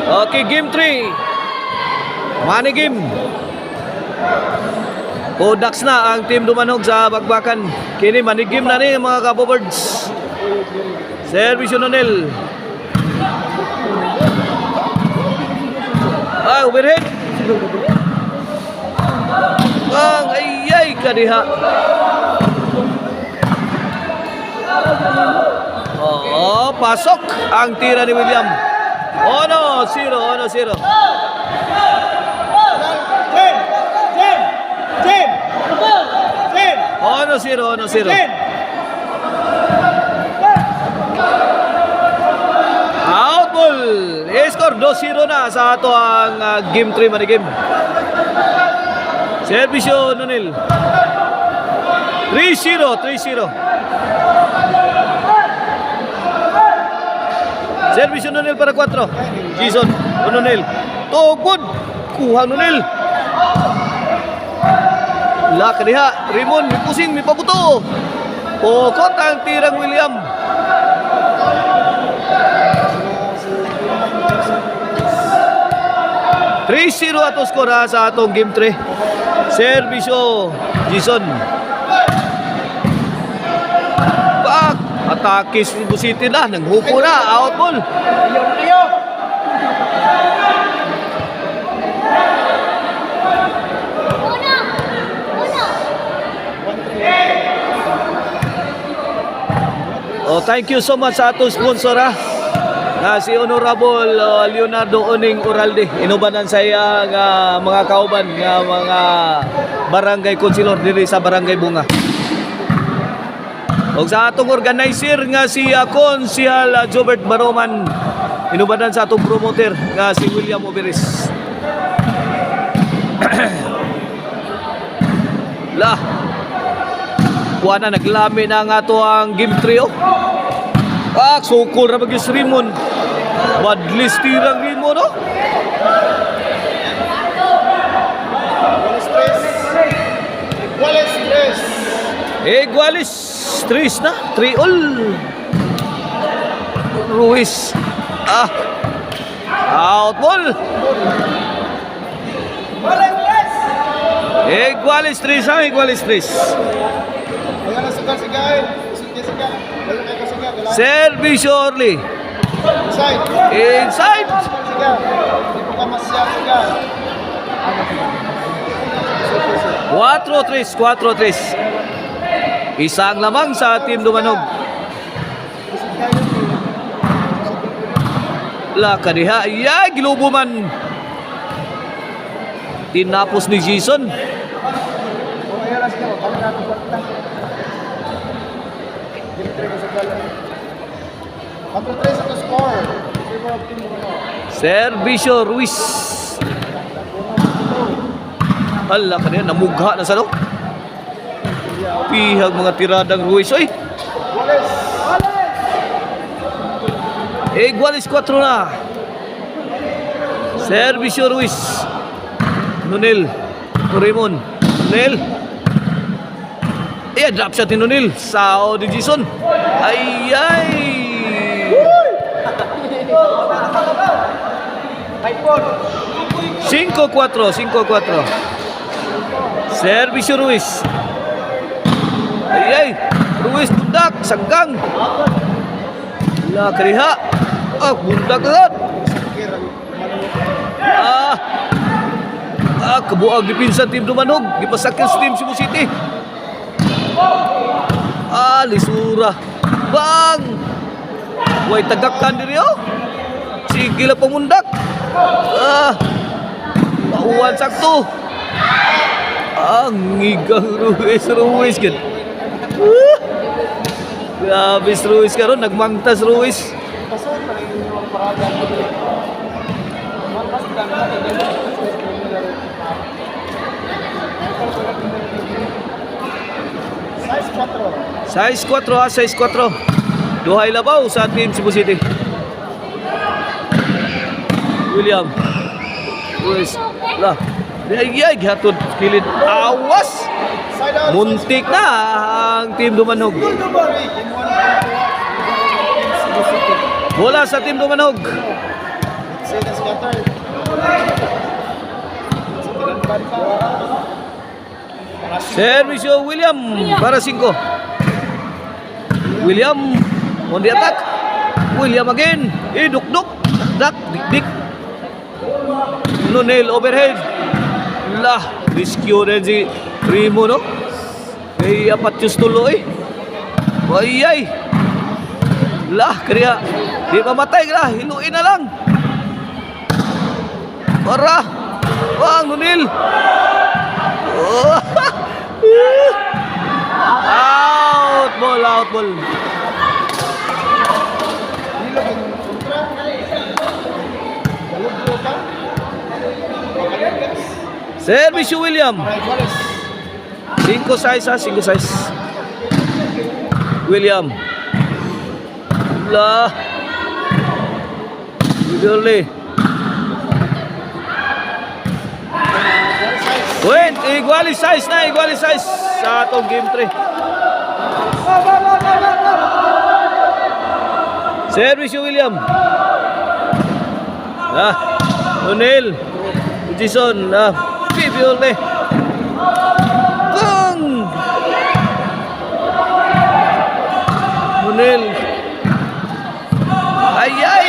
Okay, game 3. Money game. Kodaks na ang team Dumanog sa Bakbakan. Kini money game na ni mga Kapo-Birds. Service Nonel. Overhead. Ang ayay kadiha. Pasok ang tira ni William. 1-0. Ono zero. Out ball. Score 2-0 na sa ato ang game 3 man game. Servisyo Nonil. 3-0. Servisyo Nonil para 4. Jason Nonil. Tugod. Kuha Nonil. Laka diha, Raymond, may pusing, may pabuto. Pokot ang tirang William. (3-0) ato skora sa atong game 3. Servisyo, Jason. Back, atake Cebu City na, nanghupo na, out ball. Thank you so much sa atong sponsor na si Honorable Leonardo Oning Uralde. Inubanan sa iya mga kauban nga mga barangay konsilor diri sa Barangay Bunga. O sa atong organizer nga si Konsihal Jobert Baroman. Inubanan sa atong promoter nga si William Oberes. Kuha na, naglami na nga to ang game 3. Sukol na mag-is Raymond. Badlis tirang Raymond, no? Igualis stress na. 3-all. Ruiz. Out ball. Igualis 3. Servisyo Orly. Inside. 4-3. Isang lamang sa team Dumanog. Kadiha. Gilubo man. Tinapos ni Jason. Servisyo Ruiz. Kanina namugha na sa no. Pihag mga tiradang Ruiz. Igualis 4 na. Servisyo Ruiz. Nonel. Raymond. Nonel. Drop shot ni Nonil. Sao di Jason. 5-4. Servisyo Ruiz. Ruiz bundak. Sanggang. Kariha. Bundak agad. Kebuang dipinsan tim Dumanog. Dipasakil sa tim Cebu City. Lisura. Bang. Way tagakan diri sige lang pamundak. Pauwan sakto. Ang ngigang Ruiz gid. Grabe Ruiz karon, nagmangtas Ruiz. Size 4. Duhay labaw sa team Cebu City. William. Ruiz. Hatod kilid. Awas. Muntik na ang team Dumanog. Bola sa team Dumanog. Servisyo William para 5. William on the attack. William again. Duk-duk. Dak, dik-dik. Nonel overhead. Lah, rescue rin si Rimo, no? Kaya apat yung tulo eh. Ayay. Lah, kaya di mamatay ka na. Hiluin na lang. Para. Wang, Nonel. Oh. Out ball. Servisyo William. 5-6. William. Lah. Idole. Win, iguali size sa atong game 3. Service yung William. Nonel. Jason. Bibiole. Bang! Nonel. Ayay!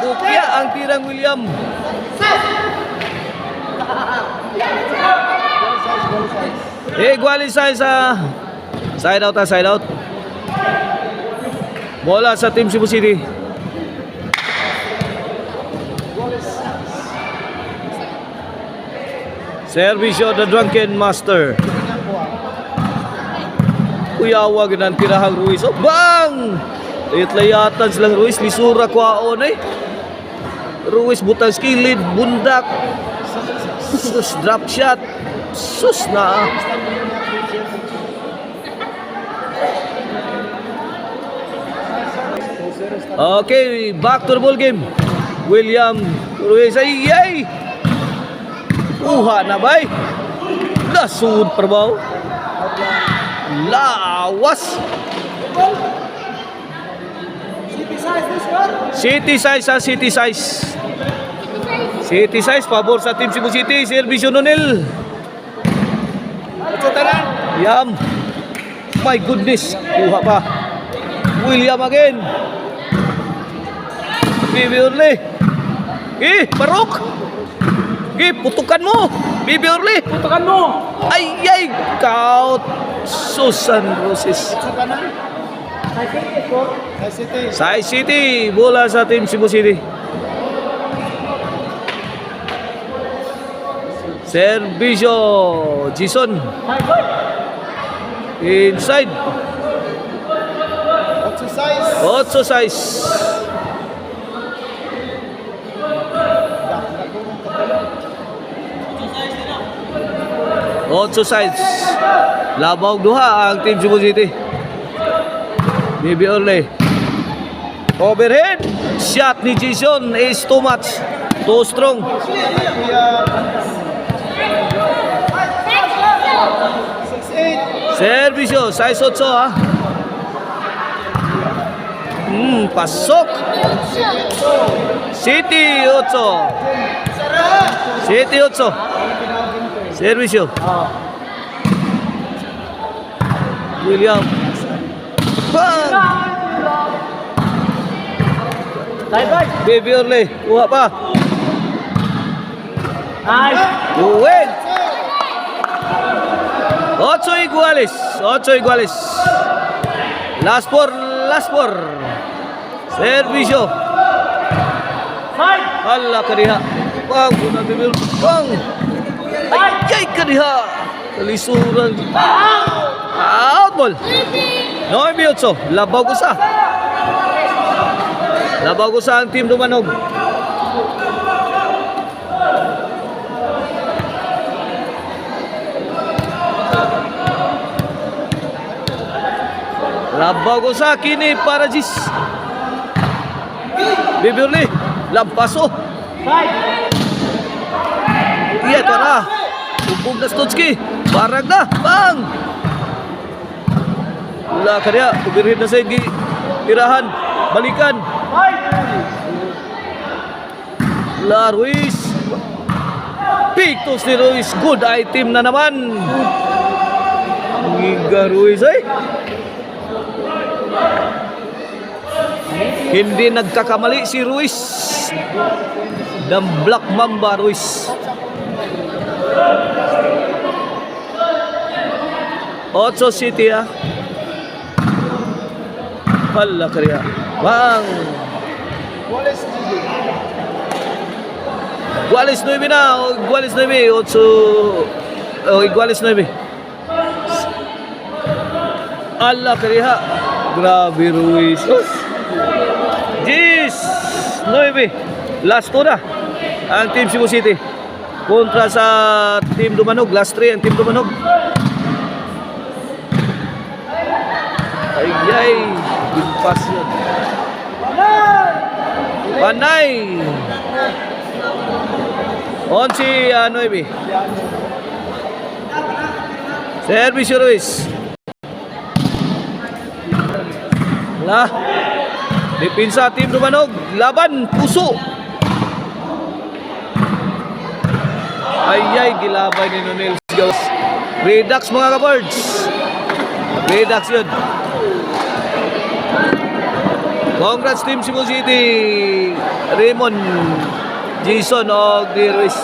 Bukya ang tirang William. Equalize sa side out. Bola sa Team Cebu City. Servisyo the Drunken Master. Kuyawa ganang tirahang Ruiz. Oh, bang! Layat-layatan silang Ruiz. Lisura kwaon eh. Ruiz butang skilid. Bundak. Sus, drop shot. Sus na. Okay, back to the ball game. William Ruiz. Ay! Uha na bay. Nasud perbaw. Lawas. City size pabor sa Team Cebu City. Servisyo Nonel. Yam. My goodness. Kuha pa. William again. Bibi Orly. Barok. Putukan mo. Bibi Orly. Putukan mo. Ay. Kaut. Susan Roses. Sai City. Bola sa Team Cebu City. Servisyo Jason. Inside. 8-6. Labaw duha ang Team Cebu City. Bibi Orly. Overhead. Shot ni Jason is too much. Too strong. Servisyo, size 8 ha. Pasok. City 8. Servisyo. William. Bang! Bibi Orly, kuha pa. Win. 8 iguales. Last four. Servisyo. Allah kadiha. Bang, bang. Ay kadiha. Kalisuran. Out ball. 9 minutos. Labaw ko sa ang Team Dumanog. Labaw ko sa kini para Jis. Bibi Orly. Lampaso. Iya ito na. Ubog na Stotski. Barag na. Bang! Wala ka niya. Ubirhin na sa tirahan. Balikan. La Ruiz. Pictus ni Ruiz. Good item na naman. Giga Ruiz ay. Hindi nagkakamali si Ruiz. The Black Mamba Ruiz. 8 City ah. Hala kaya. Bang. Iguales 9 na. Iguales 9. 8. Iguales 9. Hala kaya. Grabe Ruiz. 10-9. Last 2 na. Ang Team Cebu City. Kontra sa Team Dumanog. Last 3 ang Team Dumanog. Ay, bimpas yun. Panay! On si 9. Service Ruiz. Lah. Dipinsa Team Dumanog. Laban, puso. Ay, gilabay ni Nonel Sigaws. Redux mga ka-birds. Redux yun. Congrats Team Cebu City. Raymond, Jason o Ruiz.